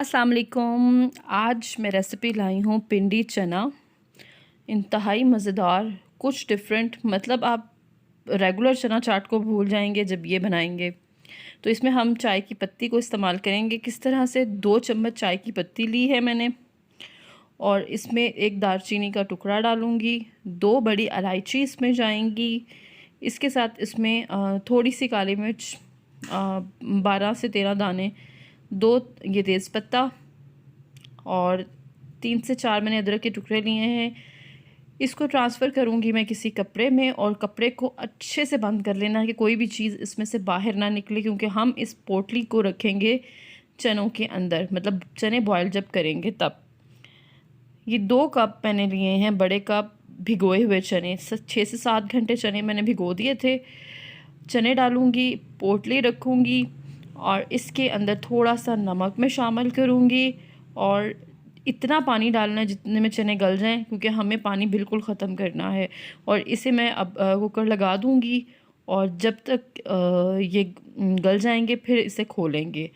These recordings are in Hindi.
अस्सलाम वालेकुम। आज मैं रेसिपी लाई हूँ पिंडी चना। इंतहाई मज़ेदार, कुछ डिफरेंट, मतलब आप रेगुलर चना चाट को भूल जाएंगे जब ये बनाएंगे। तो इसमें हम चाय की पत्ती को इस्तेमाल करेंगे। किस तरह से 2 चम्मच चाय की पत्ती ली है मैंने, और इसमें एक दालचीनी का टुकड़ा डालूँगी, 2 बड़ी इलायची इसमें जाएंगी। इसके साथ इसमें थोड़ी सी काली मिर्च, 12 से 13 दाने, 2 ये तेज़पत्ता, और 3 से 4 मैंने अदरक के टुकड़े लिए हैं। इसको ट्रांसफ़र करूँगी मैं किसी कपड़े में, और कपड़े को अच्छे से बंद कर लेना है कि कोई भी चीज़ इसमें से बाहर ना निकले, क्योंकि हम इस पोटली को रखेंगे चनों के अंदर, मतलब चने बॉयल जब करेंगे तब। ये 2 कप मैंने लिए हैं, बड़े कप भिगोए हुए चने। 6 से 7 घंटे चने मैंने भिगो दिए थे। चने डालूँगी, पोटली रखूँगी, और इसके अंदर थोड़ा सा नमक मैं शामिल करूँगी, और इतना पानी डालना है जितने में चने गल जाएं, क्योंकि हमें पानी बिल्कुल ख़त्म करना है। और इसे मैं अब कुकर लगा दूँगी, और जब तक ये गल जाएंगे फिर इसे खोलेंगे।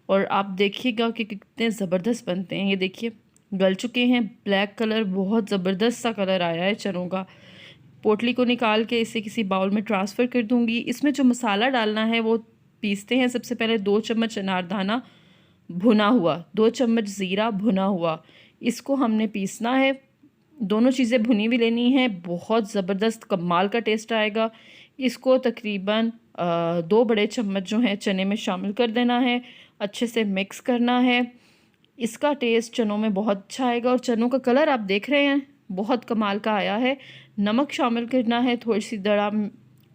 और आप देखिएगा कि कितने ज़बरदस्त बनते हैं। ये देखिए गल चुके हैं, ब्लैक कलर, बहुत ज़बरदस्त सा कलर आया है चनों का। पोटली को निकाल के इसे किसी बाउल में ट्रांसफ़र कर दूँगी। इसमें जो मसाला डालना है वो पीसते हैं। सबसे पहले 2 चम्मच अनारदाना भुना हुआ, 2 चम्मच ज़ीरा भुना हुआ, इसको हमने पीसना है। दोनों चीज़ें भुनी हुई लेनी है, बहुत ज़बरदस्त कमाल का टेस्ट आएगा। इसको तकरीबन 2 बड़े चम्मच जो हैं चने में शामिल कर देना है, अच्छे से मिक्स करना है। इसका टेस्ट चनों में बहुत अच्छा आएगा, और चनों का कलर आप देख रहे हैं बहुत कमाल का आया है। नमक शामिल करना है, थोड़ी सी दड़ा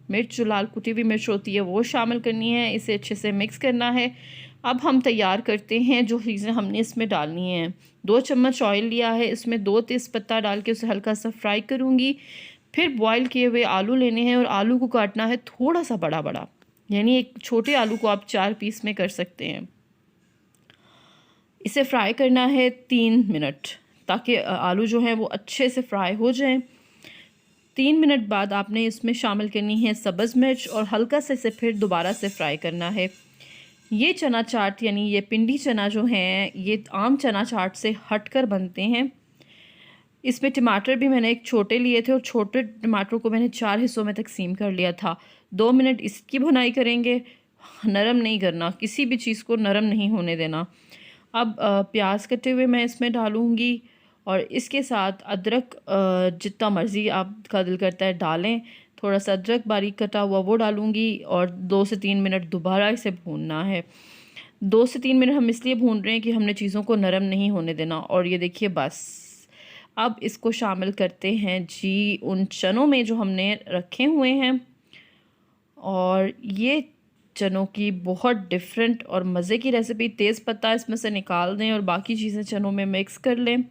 मिर्च, जो लाल कुटी हुई मिर्च होती है वो शामिल करनी है। इसे अच्छे से मिक्स करना है। अब हम तैयार करते हैं जो चीज़ें हमने इसमें डालनी हैं। 2 चम्मच ऑयल लिया है, इसमें 2 तेज़पत्ता डाल के उसे हल्का सा फ्राई करूँगी। फिर बॉयल किए हुए आलू लेने हैं, और आलू को काटना है थोड़ा सा बड़ा बड़ा, यानी एक छोटे आलू को आप 4 पीस में कर सकते हैं। इसे फ्राई करना है 3 मिनट, ताकि आलू जो हैं वो अच्छे से फ्राई हो जाएं। 3 मिनट बाद आपने इसमें शामिल करनी है सब्ज़ मिर्च, और हल्का से इसे फिर दोबारा से फ्राई करना है। ये चना चाट, यानी ये पिंडी चना जो हैं, ये आम चना चाट से हटकर बनते हैं। इसमें टमाटर भी मैंने एक छोटे लिए थे, और छोटे टमाटर को मैंने 4 हिस्सों में तकसीम कर लिया था। 2 मिनट इसकी भुनाई करेंगे, नरम नहीं करना, किसी भी चीज़ को नरम नहीं होने देना। अब प्याज कटे हुए मैं इसमें डालूँगी, और इसके साथ अदरक जितना मर्ज़ी आपका दिल करता है डालें। थोड़ा सा अदरक बारीक कटा हुआ वो डालूँगी, और 2 से 3 मिनट दोबारा इसे भूनना है। 2 से 3 मिनट हम इसलिए भून रहे हैं कि हमने चीज़ों को नरम नहीं होने देना। और ये देखिए बस, अब इसको शामिल करते हैं जी उन चनों में जो हमने रखे हुए हैं। और ये चनों की बहुत डिफरेंट और मज़े की रेसिपी। तेज़ पत्ता इसमें से निकाल दें और बाकी चीज़ें चनों में मिक्स कर लें।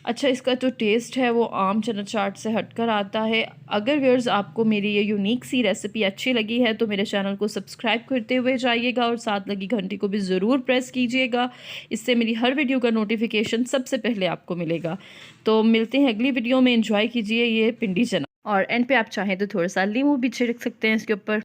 अच्छा, इसका जो टेस्ट है वो आम चना चाट से हटकर आता है। अगर व्यूअर्स आपको मेरी ये यूनिक सी रेसिपी अच्छी लगी है तो मेरे चैनल को सब्सक्राइब करते हुए जाइएगा, और साथ लगी घंटी को भी ज़रूर प्रेस कीजिएगा। इससे मेरी हर वीडियो का नोटिफिकेशन सबसे पहले आपको मिलेगा। तो मिलते हैं अगली वीडियो में। एंजॉय कीजिए ये पिंडी चना, और एंड पे आप चाहें तो थोड़ा सा लीमू भी छिड़क सकते हैं इसके ऊपर।